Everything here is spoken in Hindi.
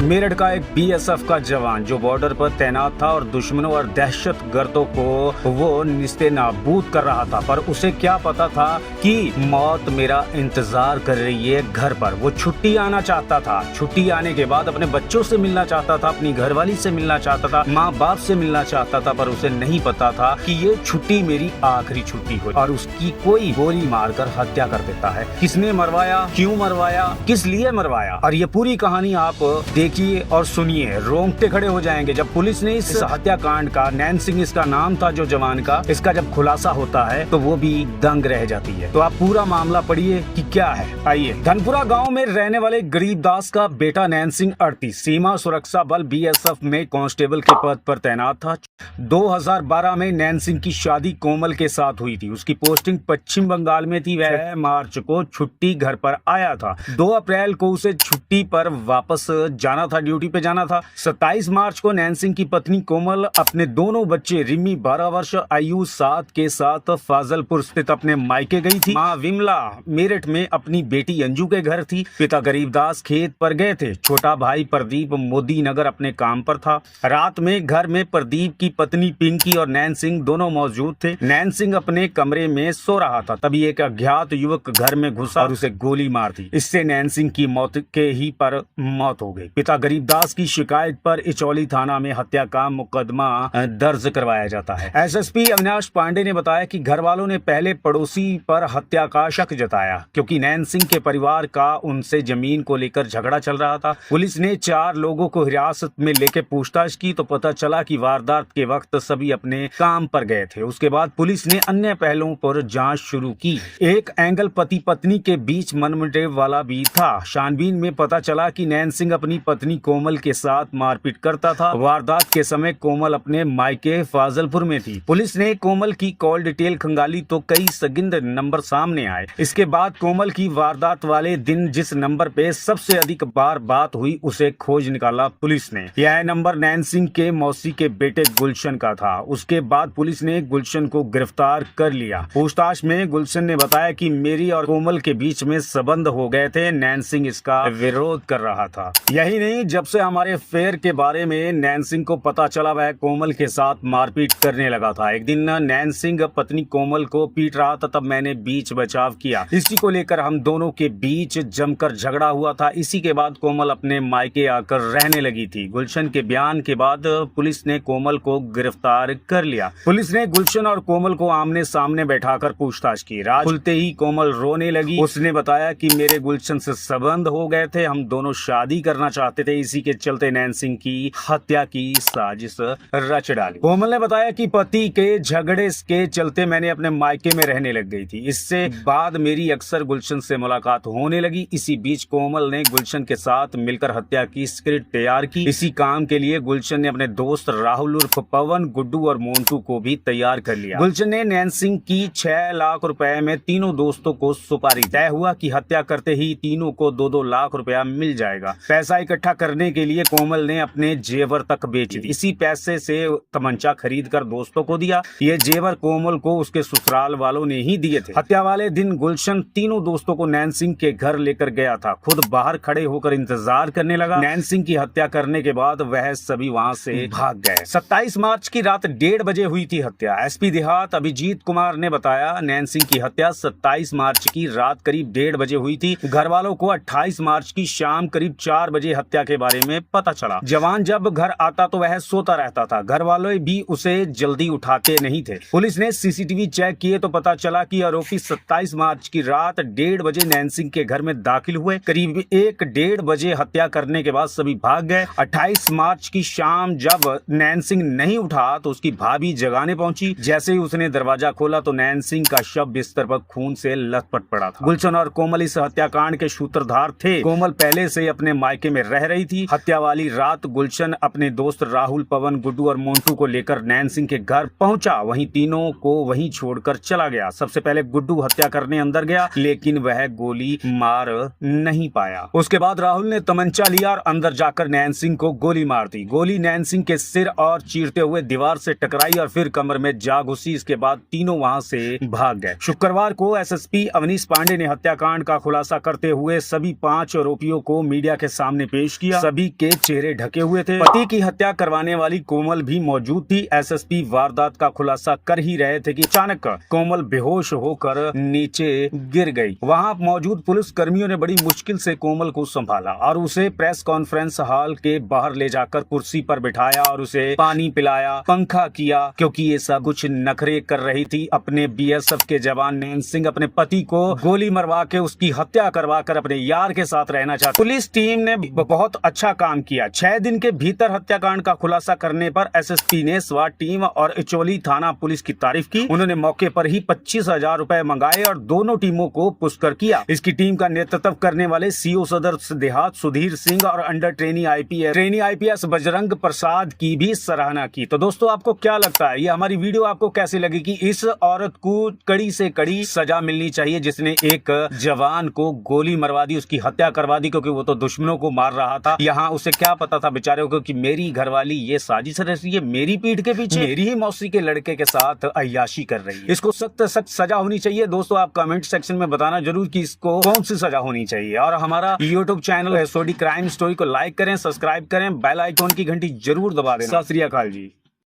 मेरठ का एक बीएसएफ का जवान जो बॉर्डर पर तैनात था और दुश्मनों और दहशतगर्दों को वो निस्ते नाबूद कर रहा था, पर उसे क्या पता था कि मौत मेरा इंतजार कर रही है घर पर। वो छुट्टी आना चाहता था, छुट्टी आने के बाद अपने बच्चों से मिलना चाहता था, अपनी घरवाली से मिलना चाहता था, माँ बाप से मिलना चाहता था, पर उसे नहीं पता था कि ये छुट्टी मेरी आखिरी छुट्टी हो और उसकी कोई गोली मारकर हत्या कर देता है। किसने मरवाया, क्यों मरवाया, किस लिए मरवाया, और ये पूरी कहानी आप देखिए और सुनिए, रोंगटे खड़े हो जाएंगे जब पुलिस ने इस हत्याकांड का, नैन सिंह इसका नाम था जो जवान का, इसका जब खुलासा होता है तो वो भी दंग रह जाती है। तो आप पूरा मामला पढ़िए कि क्या है। आइए। धनपुरा गांव में रहने वाले गरीबदास का बेटा नैन सिंह 38 सीमा सुरक्षा बल बीएसएफ में कांस्टेबल के पद पर तैनात था। 2012 में नैन सिंह की शादी कोमल के साथ हुई थी। उसकी पोस्टिंग पश्चिम बंगाल में थी। वह 6 मार्च को छुट्टी घर पर आया था। 2 अप्रैल को उसे छुट्टी पर वापस जाना था, ड्यूटी पे जाना था। 27 मार्च को नैन सिंह की पत्नी कोमल अपने दोनों बच्चे रिमी 12 वर्ष, आयु 7 के साथ फाजलपुर स्थित अपने मायके गई थी। माँ विमला मेरठ में अपनी बेटी अंजू के घर थी। पिता गरीबदास खेत पर गए थे। छोटा भाई प्रदीप मोदी नगर अपने काम पर था। रात में घर में प्रदीप की पत्नी पिंकी और नैन सिंह दोनों मौजूद थे। नैन सिंह अपने कमरे में सो रहा था, तभी एक अज्ञात युवक घर में घुसा और उसे गोली मार दी। इससे नैन सिंह की मौत के ही पर मौत हो गई। पिता गरीबदास की शिकायत पर इचौली थाना में हत्या का मुकदमा दर्ज करवाया जाता है। एसएसपी अविनाश पांडे ने बताया कि घर वालों ने पहले पड़ोसी पर हत्या का शक जताया, क्योंकि नैन सिंह के परिवार का उनसे जमीन को लेकर झगड़ा चल रहा था। पुलिस ने 4 लोगों को हिरासत में लेकर पूछताछ की तो पता चला कि वारदात के वक्त सभी अपने काम पर गए थे। उसके बाद पुलिस ने अन्य पहलुओं पर जांच शुरू की। एक एंगल पति पत्नी के बीच मनमुटाव वाला भी था। छानबीन में पता चला कि नैन सिंह अपनी पत्नी कोमल के साथ मारपीट करता था। वारदात के समय कोमल अपने मायके फाजलपुर में थी। पुलिस ने कोमल की कॉल डिटेल खंगाली तो कई संदिग्ध नंबर सामने आए। इसके बाद कोमल की वारदात वाले दिन जिस नंबर पे सबसे अधिक बार बात हुई उसे खोज निकाला पुलिस ने। यह नंबर नैन सिंह के मौसी के बेटे गुलशन का था। उसके बाद पुलिस ने गुलशन को गिरफ्तार कर लिया। पूछताछ में गुलशन ने बताया कि मेरी और कोमल के बीच में संबंध हो गए थे। नैन सिंह इसका विरोध कर रहा था। यही नहीं, जब से हमारे फेयर के बारे में नैन सिंह को पता चला वह कोमल के साथ मारपीट करने लगा था। एक दिन नैन सिंह पत्नी कोमल को पीट रहा था, तब मैंने बीच बचाव किया। इसी को लेकर हम दोनों के बीच जमकर झगड़ा हुआ था। इसी के बाद कोमल अपने मायके आकर रहने लगी थी। गुलशन के बयान के बाद पुलिस ने कोमल को गिरफ्तार कर लिया। पुलिस ने गुलशन और कोमल को आमने सामने बैठाकर पूछताछ की। राज खुलते ही कोमल रोने लगी। उसने बताया कि मेरे गुलशन से संबंध हो गए थे, हम दोनों शादी करना चाहते थे, इसी के चलते नैन सिंह की हत्या की साजिश रच डाली। कोमल ने बताया कि पति के झगड़े के चलते मैंने अपने मायके में रहने लग गई थी। इससे बाद मेरी अक्सर गुलशन से मुलाकात होने लगी। इसी बीच कोमल ने गुलशन के साथ मिलकर हत्या की स्क्रिप्ट तैयार की। इसी काम के लिए गुलशन ने अपने दोस्त राहुल उर्फ पवन, गुड्डू और मोन्टू को भी तैयार कर लिया। गुलशन ने नैन सिंह की 6 लाख रुपए में तीनों दोस्तों को सुपारी। तय हुआ कि हत्या करते ही तीनों को 2-2 लाख रुपया मिल जाएगा। पैसा इकट्ठा करने के लिए कोमल ने अपने जेवर तक बेच दी। इसी पैसे से तमंचा खरीद कर दोस्तों को दिया। ये जेवर कोमल को उसके ससुराल वालों ने ही दिए थे। हत्या वाले दिन गुलशन तीनों दोस्तों को नैन सिंह के घर लेकर गया था। खुद बाहर खड़े होकर इंतजार करने लगा। नैन सिंह की हत्या करने के बाद वह सभी वहां से भाग गए। 27 मार्च की रात 1:30 बजे हुई थी हत्या। एसपी देहात अभिजीत कुमार ने बताया नैन सिंह की हत्या 27 मार्च की रात करीब 1:30 बजे हुई थी। घर वालों को 28 मार्च की शाम करीब 4 बजे हत्या के बारे में पता चला। जवान जब घर आता तो वह सोता रहता था। घर वाले भी उसे जल्दी उठाते नहीं थे। पुलिस ने सीसीटीवी चेक किए तो पता चला कि आरोपी 27 मार्च की रात 1:30 बजे नैन सिंह के घर में दाखिल हुए। करीब 1-1:30 बजे हत्या करने के बाद सभी भाग गए। 28 मार्च की शाम जब नैन सिंह नहीं उठा तो उसकी भाभी जगाने पहुंची। जैसे ही उसने दरवाजा खोला तो नैन सिंह का शव बिस्तर पर खून से लथपथ पड़ा था। गुलशन और कोमल इस हत्याकांड के सूत्रधार थे। कोमल पहले से अपने मायके में रह रही थी। हत्या वाली रात गुलशन अपने दोस्त राहुल, पवन, गुड्डू और मोन्टू को लेकर नैन सिंह के घर पहुंचा। वहीं तीनों को वहीं छोड़कर चला गया। सबसे पहले गुड्डू हत्या करने अंदर गया, लेकिन लेकिन वह गोली मार नहीं पाया। उसके बाद राहुल ने तमंचा लिया और अंदर जाकर नैन सिंह को गोली मार दी। गोली नैन सिंह के सिर और चीरते हुए दीवार से टकराई और फिर कमर में जा घुसी। इसके बाद तीनों वहां से भाग गए। शुक्रवार को एसएसपी अवनीश पांडे ने हत्याकांड का खुलासा करते हुए सभी 5 आरोपियों को मीडिया के सामने पेश किया। सभी के चेहरे ढके हुए थे। पति की हत्या करवाने वाली कोमल भी मौजूद थी। एसएसपी वारदात का खुलासा कर ही रहे थे कि अचानक कोमल बेहोश होकर नीचे गिर गई। वहां मौजूद पुलिस कर्मियों ने बड़ी मुश्किल से कोमल को संभाला और उसे प्रेस कॉन्फ्रेंस हॉल के बाहर ले जाकर कुर्सी पर बिठाया और उसे पानी पिलाया, पंखा किया, क्योंकि ये सब कुछ नखरे कर रही थी। अपने बीएसएफ के जवान नैन सिंह अपने पति को गोली मरवा के उसकी हत्या करवा कर अपने यार के साथ रहना चाहती। पुलिस टीम ने बहुत अच्छा काम किया। 6 दिन के भीतर हत्याकांड का खुलासा करने पर एसएसपी ने स्वाट टीम और इचोली थाना पुलिस की तारीफ की। उन्होंने मौके पर ही 25,000 रुपए मंगाए और दोनों टीमों को पुरस्कृत किया। इसकी टीम का नेतृत्व करने वाले सीओ सदर देहात सुधीर सिंह और अंडर ट्रेनी आईपीएस बजरंग प्रसाद की भी सराहना की। तो दोस्तों, आपको क्या लगता है, ये हमारी वीडियो आपको कैसी लगी कि इस औरत को कड़ी से कड़ी सजा मिलनी चाहिए जिसने एक जवान को गोली मरवा दी, उसकी हत्या करवा दी, क्योंकि वो तो दुश्मनों को मार रहा था। यहाँ उसे क्या पता था बेचारे को कि मेरी घरवाली ये साजिश रच रही है, मेरी पीठ के पीछे मेरी ही मौसी के लड़के के साथ अय्याशी कर रही है। इसको सख्त सख्त सजा होनी चाहिए। दोस्तों, आप कमेंट सेक्शन में बताना जरूर कि इसको कौन सी सजा होनी चाहिए। और हमारा YouTube channel SOD crime story को लाइक करें, सब्सक्राइब करें, बेल आइकॉन की घंटी जरूर दबा देना। सत श्री अकाल जी।